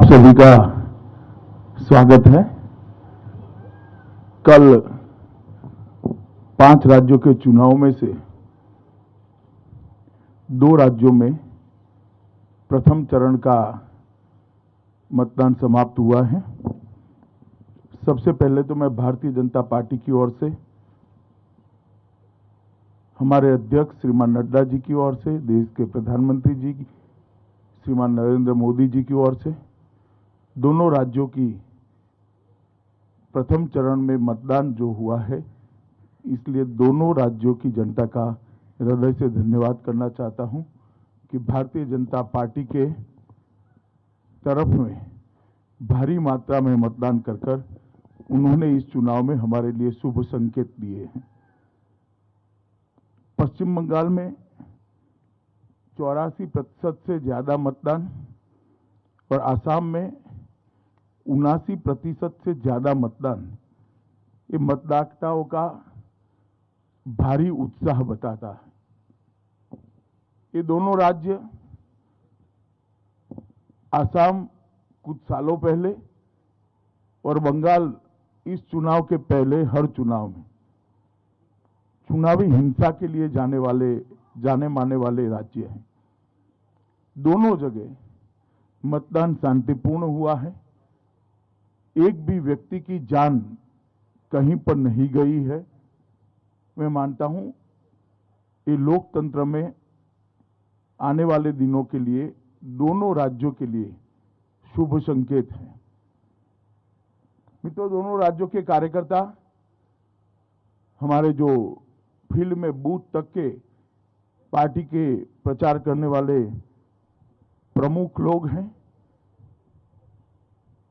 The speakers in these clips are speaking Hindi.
सभी का स्वागत है। कल 5 राज्यों के चुनाव में से 2 राज्यों में प्रथम चरण का मतदान समाप्त हुआ है। सबसे पहले तो मैं भारतीय जनता पार्टी की ओर से, हमारे अध्यक्ष श्रीमान नड्डा जी की ओर से, देश के प्रधानमंत्री जी श्रीमान नरेंद्र मोदी जी की ओर से, दोनों राज्यों की प्रथम चरण में मतदान जो हुआ है, इसलिए दोनों राज्यों की जनता का हृदय से धन्यवाद करना चाहता हूं कि भारतीय जनता पार्टी के तरफ में भारी मात्रा में मतदान कर उन्होंने इस चुनाव में हमारे लिए शुभ संकेत दिए हैं। पश्चिम बंगाल में 84% से ज्यादा मतदान और आसाम में 79% से ज्यादा मतदान, ये मतदाताओं का भारी उत्साह बताता है। ये दोनों राज्य, आसाम कुछ सालों पहले और बंगाल इस चुनाव के पहले हर चुनाव में चुनावी हिंसा के लिए जाने माने वाले राज्य हैं। दोनों जगह मतदान शांतिपूर्ण हुआ है। एक भी व्यक्ति की जान कहीं पर नहीं गई है। मैं मानता हूं ये लोकतंत्र में आने वाले दिनों के लिए दोनों राज्यों के लिए शुभ संकेत है। मित्रों, दोनों राज्यों के कार्यकर्ता, हमारे जो फील्ड में बूथ तक के पार्टी के प्रचार करने वाले प्रमुख लोग हैं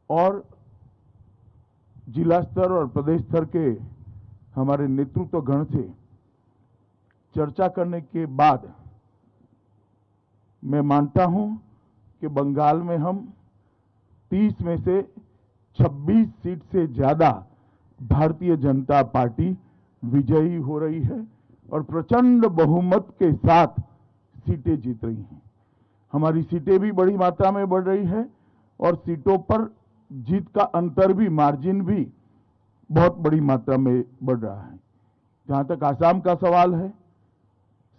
और जिला स्तर और प्रदेश स्तर के हमारे नेतृत्व गण से चर्चा करने के बाद मैं मानता हूं कि बंगाल में हम 30 में से 26 सीट से ज्यादा भारतीय जनता पार्टी विजयी हो रही है और प्रचंड बहुमत के साथ सीटें जीत रही हैं। हमारी सीटें भी बड़ी मात्रा में बढ़ रही है और सीटों पर जीत का अंतर भी, मार्जिन भी बहुत बड़ी मात्रा में बढ़ रहा है। जहां तक आसाम का सवाल है,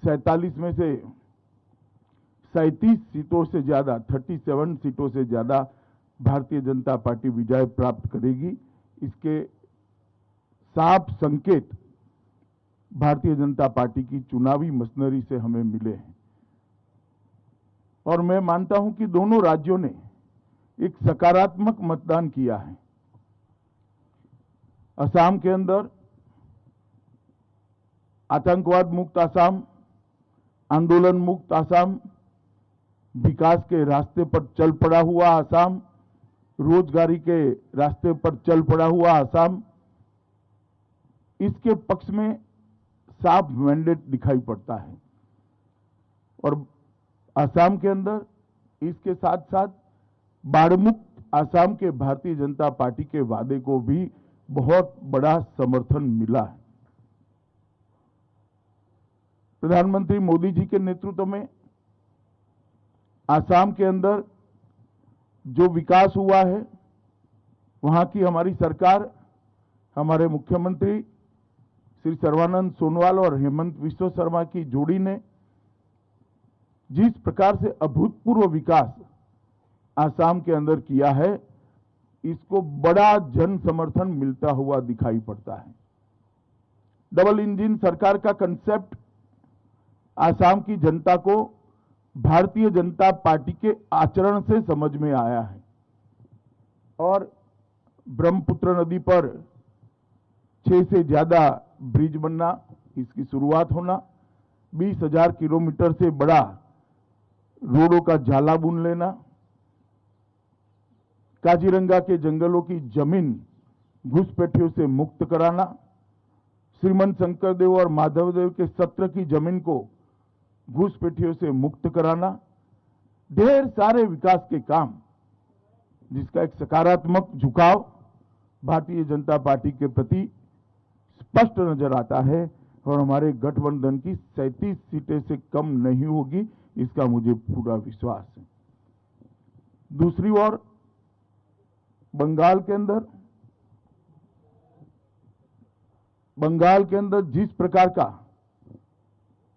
47 में से 37 सीटों से ज्यादा, 37 सीटों से ज्यादा भारतीय जनता पार्टी विजय प्राप्त करेगी। इसके साफ संकेत भारतीय जनता पार्टी की चुनावी मशीनरी से हमें मिले हैं और मैं मानता हूं कि दोनों राज्यों ने एक सकारात्मक मतदान किया है। असम के अंदर आतंकवाद मुक्त असम, आंदोलन मुक्त असम, विकास के रास्ते पर चल पड़ा हुआ असम, रोजगारी के रास्ते पर चल पड़ा हुआ असम, इसके पक्ष में साफ मैंडेट दिखाई पड़ता है। और असम के अंदर इसके साथ साथ बाढ़ मुक्त असम के भारतीय जनता पार्टी के वादे को भी बहुत बड़ा समर्थन मिला है। प्रधानमंत्री मोदी जी के नेतृत्व में असम के अंदर जो विकास हुआ है, वहां की हमारी सरकार, हमारे मुख्यमंत्री श्री सर्बानंद सोनोवाल और हेमंत विश्व शर्मा की जोड़ी ने जिस प्रकार से अभूतपूर्व विकास असम के अंदर किया है, इसको बड़ा जन समर्थन मिलता हुआ दिखाई पड़ता है। डबल इंजन सरकार का कंसेप्ट असम की जनता को भारतीय जनता पार्टी के आचरण से समझ में आया है और ब्रह्मपुत्र नदी पर 6 से ज्यादा ब्रिज बनना, इसकी शुरुआत होना, 20,000 किलोमीटर से बड़ा रोडों का जाला बुन लेना, काजीरंगा के जंगलों की जमीन घुसपैठियों से मुक्त कराना, श्रीमंत शंकरदेव और माधवदेव के सत्र की जमीन को घुसपैठियों से मुक्त कराना, ढेर सारे विकास के काम, जिसका एक सकारात्मक झुकाव भारतीय जनता पार्टी के प्रति स्पष्ट नजर आता है और हमारे गठबंधन की 37 सीटें से कम नहीं होगी, इसका मुझे पूरा विश्वास है। दूसरी ओर बंगाल के अंदर जिस प्रकार का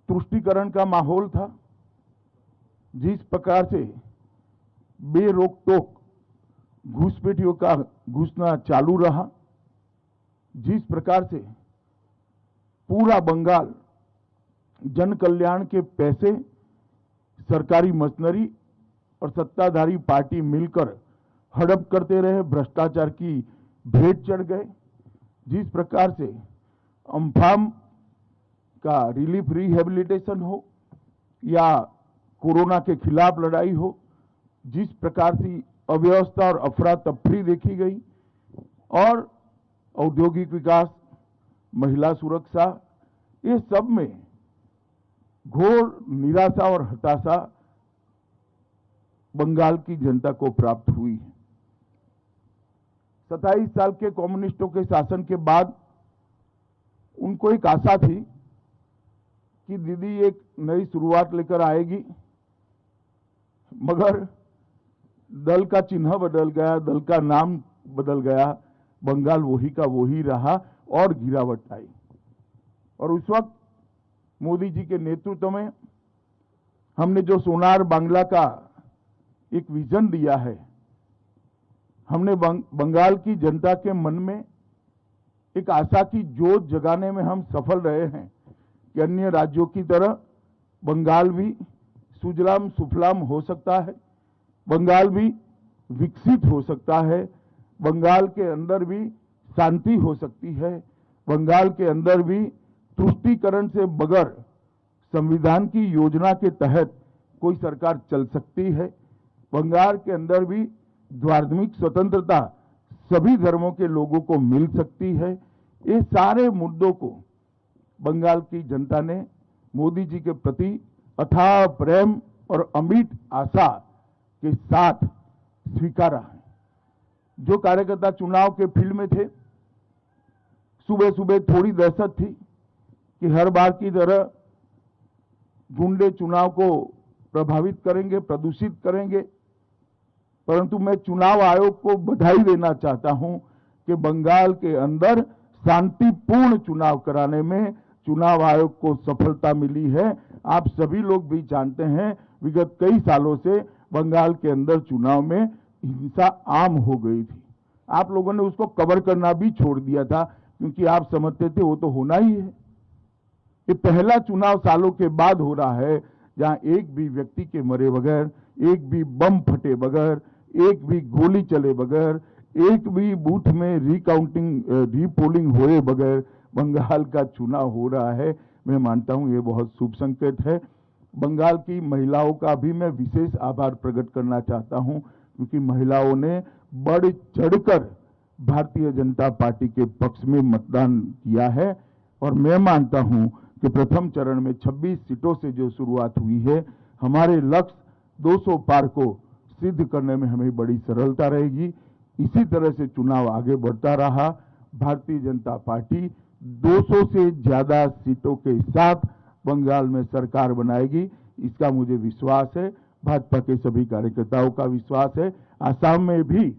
तुष्टीकरण का माहौल था, जिस प्रकार से बेरोक टोक घुसपैठियों का घुसना चालू रहा, जिस प्रकार से पूरा बंगाल जन कल्याण के पैसे सरकारी मशीनरी और सत्ताधारी पार्टी मिलकर हड़प करते रहे, भ्रष्टाचार की भेंट चढ़ गए, जिस प्रकार से अम्फान का रिलीफ रिहेबिलिटेशन हो या कोरोना के खिलाफ लड़ाई हो, जिस प्रकार से अव्यवस्था और अफरा तफरी देखी गई, और औद्योगिक विकास, महिला सुरक्षा, ये सब में घोर निराशा और हताशा बंगाल की जनता को प्राप्त हुई है। 27 साल के कम्युनिस्टों के शासन के बाद उनको एक आशा थी कि दीदी एक नई शुरुआत लेकर आएगी, मगर दल का चिन्ह बदल गया, दल का नाम बदल गया, बंगाल वही का वही रहा और गिरावट आई। और उस वक्त मोदी जी के नेतृत्व में हमने जो सोनार बांग्ला का एक विजन दिया है, हमने बंगाल की जनता के मन में एक आशा की जोत जगाने में हम सफल रहे हैं कि अन्य राज्यों की तरह बंगाल भी सुजलाम सुफलाम हो सकता है, बंगाल भी विकसित हो सकता है, बंगाल के अंदर भी शांति हो सकती है, बंगाल के अंदर भी तुष्टीकरण से बगैर संविधान की योजना के तहत कोई सरकार चल सकती है, बंगाल के अंदर भी धार्मिक स्वतंत्रता सभी धर्मों के लोगों को मिल सकती है। ये सारे मुद्दों को बंगाल की जनता ने मोदी जी के प्रति अथाह प्रेम और अमिट आशा के साथ स्वीकारा है। जो कार्यकर्ता चुनाव के फील्ड में थे, सुबह सुबह थोड़ी दहशत थी कि हर बार की तरह गुंडे चुनाव को प्रभावित करेंगे, प्रदूषित करेंगे, परंतु मैं चुनाव आयोग को बधाई देना चाहता हूं कि बंगाल के अंदर शांतिपूर्ण चुनाव कराने में चुनाव आयोग को सफलता मिली है। आप सभी लोग भी जानते हैं, विगत कई सालों से बंगाल के अंदर चुनाव में हिंसा आम हो गई थी। आप लोगों ने उसको कवर करना भी छोड़ दिया था, क्योंकि आप समझते थे वो तो होना ही है। ये पहला चुनाव सालों के बाद हो रहा है जहां एक भी व्यक्ति के मरे बगैर, एक भी बम फटे बगैर, एक भी गोली चले बगैर, एक भी बूथ में रीपोलिंग हुए बगैर बंगाल का चुनाव हो रहा है। मैं मानता हूं ये बहुत शुभ संकेत है। बंगाल की महिलाओं का भी मैं विशेष आभार प्रकट करना चाहता हूं, क्योंकि महिलाओं ने बढ़ चढ़कर भारतीय जनता पार्टी के पक्ष में मतदान किया है। और मैं मानता हूं कि प्रथम चरण में 26 सीटों से जो शुरुआत हुई है, हमारे लक्ष्य 200 पार को सिद्ध करने में हमें बड़ी सरलता रहेगी। इसी तरह से चुनाव आगे बढ़ता रहा, भारतीय जनता पार्टी 200 से ज्यादा सीटों के साथ बंगाल में सरकार बनाएगी, इसका मुझे विश्वास है। भाजपा के सभी कार्यकर्ताओं का विश्वास है। आसाम में भी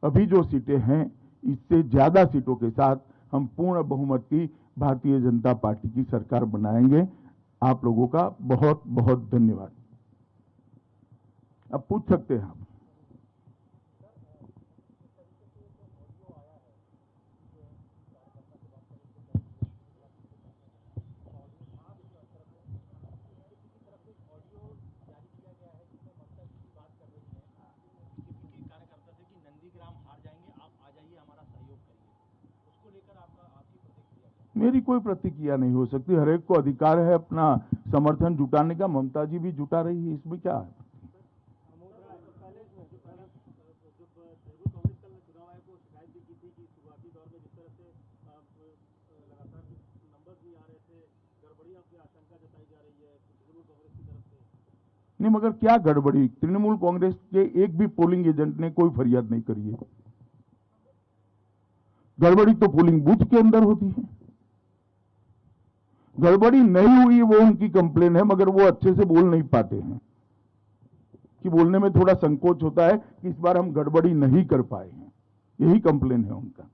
अभी जो सीटें हैं, इससे ज्यादा सीटों के साथ हम पूर्ण बहुमत की भारतीय जनता पार्टी की सरकार बनाएंगे। आप लोगों का बहुत बहुत धन्यवाद। अब पूछ सकते हैं आप। मेरी कोई प्रतिक्रिया नहीं हो सकती। हर एक को अधिकार है अपना समर्थन जुटाने का। ममता जी भी जुटा रही है, इसमें क्या है? नहीं, मगर क्या गड़बड़ी? तृणमूल कांग्रेस के एक भी पोलिंग एजेंट ने कोई फरियाद नहीं करी है। गड़बड़ी तो पोलिंग बूथ के अंदर होती है। गड़बड़ी नहीं हुई वो उनकी कंप्लेन है, मगर वो अच्छे से बोल नहीं पाते हैं। कि बोलने में थोड़ा संकोच होता है कि इस बार हम गड़बड़ी नहीं कर पाए हैं, यही कंप्लेन है उनका।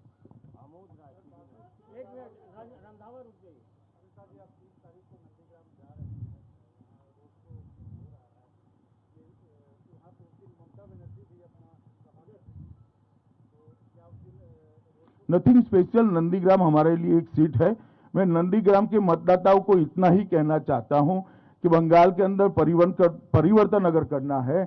नथिंग स्पेशल, नंदीग्राम हमारे लिए एक सीट है। मैं नंदीग्राम के मतदाताओं को इतना ही कहना चाहता हूं कि बंगाल के अंदर परिवर्तन अगर करना है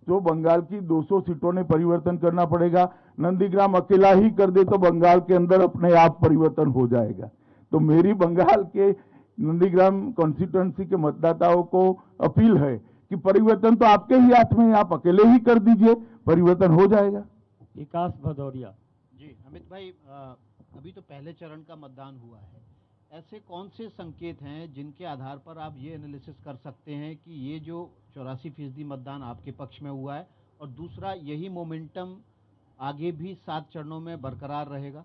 तो बंगाल की 200 सीटों ने परिवर्तन करना पड़ेगा। नंदीग्राम अकेला ही कर दे तो बंगाल के अंदर अपने आप परिवर्तन हो जाएगा। तो मेरी बंगाल के नंदीग्राम कॉन्स्टिट्यूएंसी के मतदाताओं को अपील है कि परिवर्तन तो आपके ही हाथ में है, आप अकेले ही कर दीजिए, परिवर्तन हो जाएगा। विकास भदौरिया जी अमित भाई, अभी तो पहले चरण का मतदान हुआ है, ऐसे कौन से संकेत हैं जिनके आधार पर आप ये एनालिसिस कर सकते हैं कि ये जो 84% मतदान आपके पक्ष में हुआ है और दूसरा यही मोमेंटम आगे भी 7 चरणों में बरकरार रहेगा?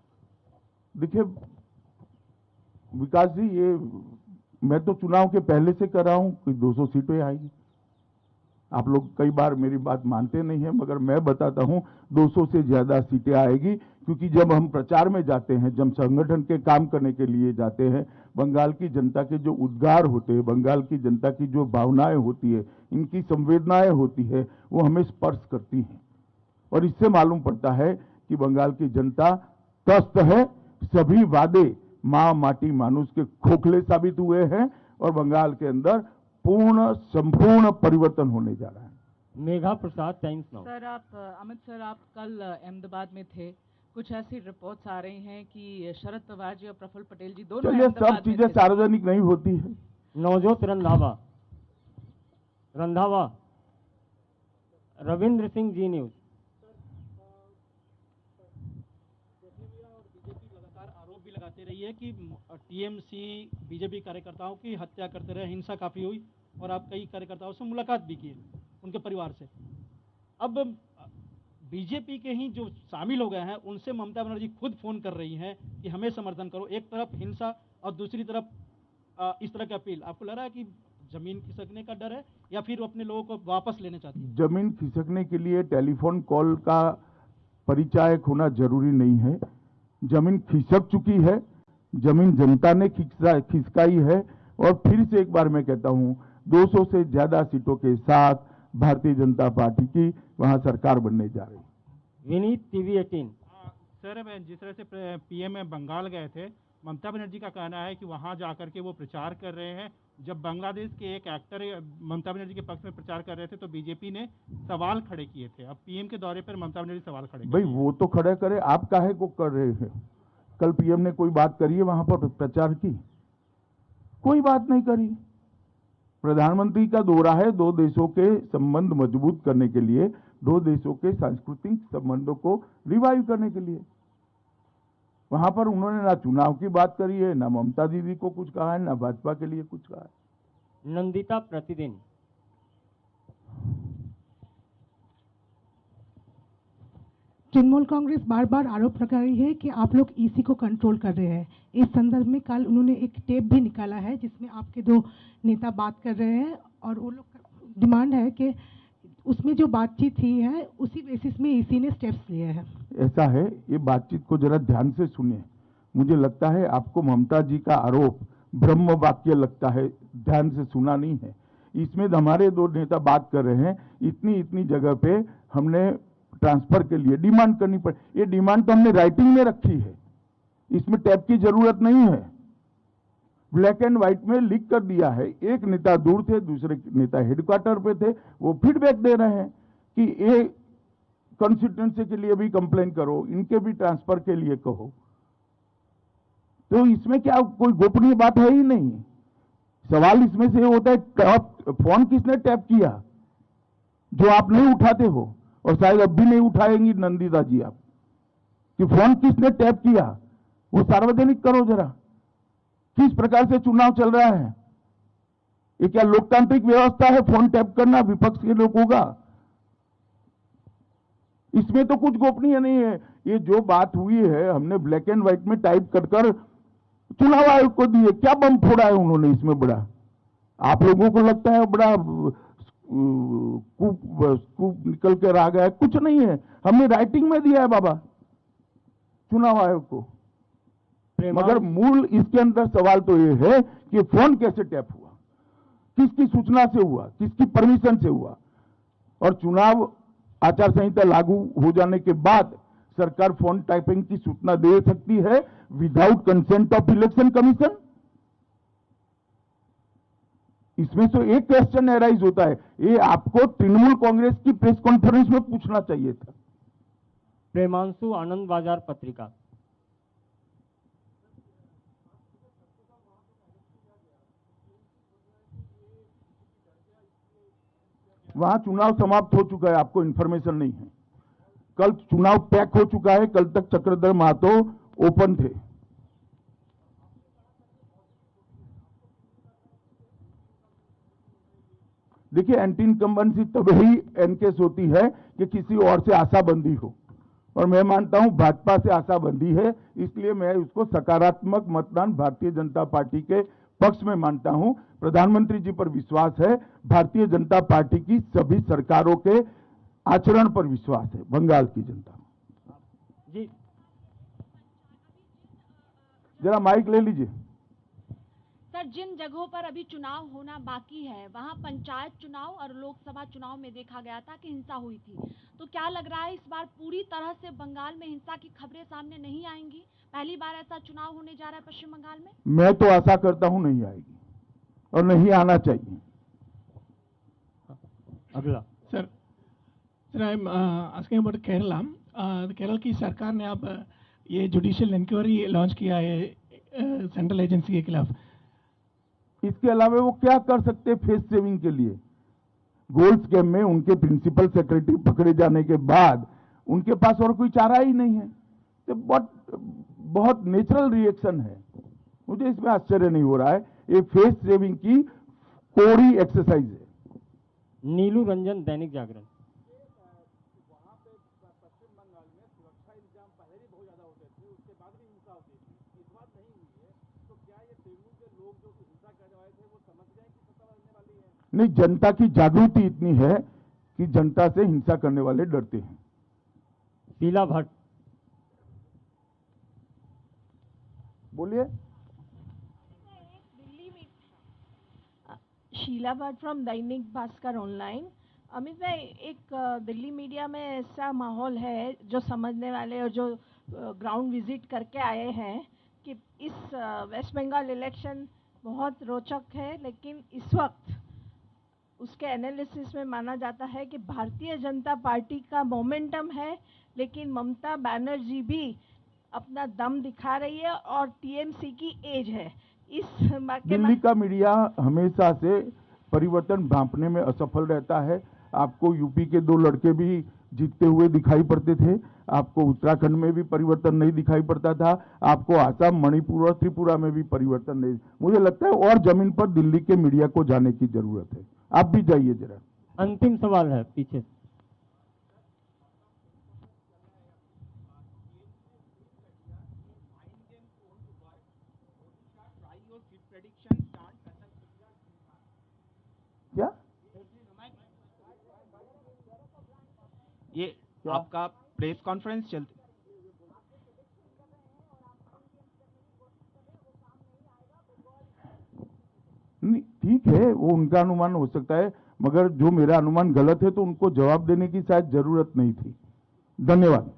देखिए विकास जी, ये मैं तो चुनाव के पहले से कर रहा हूं कि 200 सीटें आएगी। आप लोग कई बार मेरी बात मानते नहीं है, मगर मैं बताता हूं 200 से ज्यादा सीटें आएगी, क्योंकि जब हम प्रचार में जाते हैं, जब संगठन के काम करने के लिए जाते हैं, बंगाल की जनता के जो उद्गार होते हैं, बंगाल की जनता की जो भावनाएं होती है, इनकी संवेदनाएं होती है, वो हमें स्पर्श करती हैं और इससे मालूम पड़ता है कि बंगाल की जनता त्रस्त है। सभी वादे मां माटी मानुष के खोखले साबित हुए हैं और बंगाल के अंदर संपूर्ण परिवर्तन होने जा रहा है। Megha Prasad, Times Now. Sir Amit sir, आप कल अहमदाबाद में थे, कुछ ऐसी रिपोर्ट्स आ रही हैं कि शरद पवार जी और प्रफुल्ल पटेल जी दोनों चलिए, सब चीजें सार्वजनिक नहीं होती है। नवजोत रंधावा, रविंद्र सिंह, जी न्यूज। आरोप भी लगाते रही है कि टीएमसी बीजेपी कार्यकर्ताओं की हत्या करते रहे, हिंसा काफ़ी हुई और आप कई कार्यकर्ताओं से मुलाकात भी की उनके परिवार से। अब बीजेपी के ही जो शामिल हो गए हैं उनसे ममता बनर्जी खुद फ़ोन कर रही हैं कि हमें समर्थन करो। एक तरफ हिंसा और दूसरी तरफ इस तरह की अपील। आपको लग रहा है कि जमीन खिसकने का डर है या फिर वो अपने लोगों को वापस लेना चाहती है? जमीन खिसकने के लिए टेलीफोन कॉल का परिचायक होना जरूरी नहीं है। जमीन खिसक चुकी है, जमीन जनता ने खिसकाई है और फिर से एक बार मैं कहता हूं 200 से ज्यादा सीटों के साथ भारतीय जनता पार्टी की वहां सरकार बनने जा रही है। विनीत, टीवी 18। सर, जिस तरह से पीएम बंगाल गए थे, ममता बनर्जी का कहना है कि वहां जाकर के वो प्रचार कर रहे हैं। जब बांग्लादेश के एक एक्टर ममता बनर्जी के पक्ष में प्रचार कर रहे थे तो बीजेपी ने सवाल खड़े किए थे। अब पीएम के दौरे पर ममता बनर्जी सवाल खड़े भाई वो तो खड़े करे, आप काहे को कर रहे हैं? कल पीएम ने कोई बात करी है वहां पर प्रचार की? कोई बात नहीं करी। प्रधानमंत्री का दौरा है 2 देशों के संबंध मजबूत करने के लिए, 2 देशों के सांस्कृतिक संबंधों को रिवाइव करने के लिए। वहां पर उन्होंने ना चुनाव की बात करी है, ना ममता दीदी को कुछ कहा है, ना भाजपा के लिए कुछ कहा है। नंदिता, प्रतिदिन। तृणमूल कांग्रेस बार बार आरोप लगा रही है कि आप लोग ईसी को कंट्रोल कर रहे हैं। इस संदर्भ में कल उन्होंने एक टेप भी निकाला है जिसमें आपके 2 नेता बात कर रहे हैं और वो लोग डिमांड है कि उसमें जो बातचीत हुई है उसी बेसिस में ईसी ने स्टेप्स लिए हैं। ऐसा है, ये बातचीत को जरा ध्यान से सुनिए। मुझे लगता है आपको ममता जी का आरोप ब्रह्म वाक्य लगता है, ध्यान से सुना नहीं है। इसमें हमारे 2 नेता बात कर रहे हैं, इतनी जगह पे हमने ट्रांसफर के लिए डिमांड करनी पड़ी। ये डिमांड तो हमने राइटिंग में रखी है, इसमें टैप की जरूरत नहीं है। ब्लैक एंड व्हाइट में लिख कर दिया है। एक नेता दूर थे, दूसरे नेता हेडक्वार्टर पे थे, वो फीडबैक दे रहे हैं कि ये कॉन्स्टिट्यूएंसी के लिए भी कंप्लेन करो, इनके भी ट्रांसफर के लिए कहो। तो इसमें क्या कोई गोपनीय बात है ही नहीं। सवाल इसमें से होता है फोन किसने टैप किया, जो आप नहीं उठाते हो और शायद अब भी नहीं उठाएंगी नंदिता जी आप, कि फोन किसने टैप किया वो सार्वजनिक करो जरा। किस प्रकार से चुनाव चल रहा है? ये क्या लोकतांत्रिक व्यवस्था है फोन टैप करना विपक्ष के लोगों का? इसमें तो कुछ गोपनीय नहीं है। ये जो बात हुई है हमने ब्लैक एंड व्हाइट में टाइप कर चुनाव आयोग को दिए। क्या बम फोड़ा है उन्होंने इसमें बड़ा? आप लोगों को लगता है बड़ा कूप निकल कर आ गया है, कुछ नहीं है। हमने राइटिंग में दिया है बाबा चुनाव आयोग को। मगर मूल इसके अंदर सवाल तो ये है कि फोन कैसे टैप हुआ, किसकी सूचना से हुआ, किसकी परमिशन से हुआ। और चुनाव आचार संहिता लागू हो जाने के बाद सरकार फोन टैपिंग की सूचना दे सकती है without consent of election commission. इसमें तो एक क्वेश्चन एराइज होता है, ये आपको तृणमूल कांग्रेस की प्रेस कॉन्फ्रेंस में पूछना चाहिए था। प्रेमांशु आनंद बाजार पत्रिका। वहां चुनाव समाप्त हो चुका है, आपको इंफॉर्मेशन नहीं है। कल चुनाव पैक हो चुका है, कल तक चक्रधर महतो ओपन थे। देखिए, एंटी इनकम्बेंसी तभी एनकेस होती है कि किसी और से आशाबंदी हो, और मैं मानता हूं भाजपा से आशाबंदी है, इसलिए मैं उसको सकारात्मक मतदान भारतीय जनता पार्टी के पक्ष में मानता हूं। प्रधानमंत्री जी पर विश्वास है, भारतीय जनता पार्टी की सभी सरकारों के आचरण पर विश्वास है बंगाल की जनता। जी जरा माइक ले लीजिए। सर, जिन जगहों पर अभी चुनाव होना बाकी है वहां पंचायत चुनाव और लोकसभा चुनाव में देखा गया था कि हिंसा हुई थी, तो क्या लग रहा है इस बार पूरी तरह से बंगाल में हिंसा की खबरें सामने नहीं आएंगी? पहली बार ऐसा चुनाव होने जा रहा है पश्चिम बंगाल में। मैं तो आशा करता हूं नहीं आएगी और नहीं आना चाहिए। अगला sir, I am asking about Kerala. Kerala की सरकार ने अब ये जुडिशियल इंक्वायरी लॉन्च किया है सेंट्रल एजेंसी के खिलाफ। इसके अलावा वो क्या कर सकते फेस सेविंग के लिए? गोल्ड स्कैम में उनके प्रिंसिपल सेक्रेटरी पकड़े जाने के बाद उनके पास और कोई चारा ही नहीं है। तो बहुत नेचुरल रिएक्शन है, मुझे इसमें आश्चर्य नहीं हो रहा है। ये फेस सेविंग की कोड़ी एक्सरसाइज है। नीलू रंजन दैनिक जागरण। नहीं, जनता की जागृति इतनी है कि जनता से हिंसा करने वाले डरते हैं। शीला भट्ट। बोलिए। Sheila Bhatt from Dainik Bhaskar online. अमित भाई, एक दिल्ली मीडिया में ऐसा माहौल है जो समझने वाले और जो ग्राउंड विजिट करके आए हैं कि इस वेस्ट बंगाल इलेक्शन बहुत रोचक है, लेकिन इस वक्त उसके एनालिसिस में माना जाता है कि भारतीय जनता पार्टी का मोमेंटम है, लेकिन ममता बनर्जी भी अपना दम दिखा रही है और टीएमसी की एज है। इस दिल्ली का मीडिया हमेशा से परिवर्तन भांपने में असफल रहता है। आपको यूपी के 2 लड़के भी जीतते हुए दिखाई पड़ते थे, आपको उत्तराखंड में भी परिवर्तन नहीं दिखाई पड़ता था, आपको आसाम, मणिपुर और त्रिपुरा में भी परिवर्तन नहीं। मुझे लगता है और जमीन पर दिल्ली के मीडिया को जाने की जरूरत है। आप भी जाइए जरा। अंतिम सवाल है पीछे। क्या ये आपका प्रेस कॉन्फ्रेंस चलती? नहीं, ठीक है, वो उनका अनुमान हो सकता है, मगर जो मेरा अनुमान गलत है तो उनको जवाब देने की शायद जरूरत नहीं थी। धन्यवाद।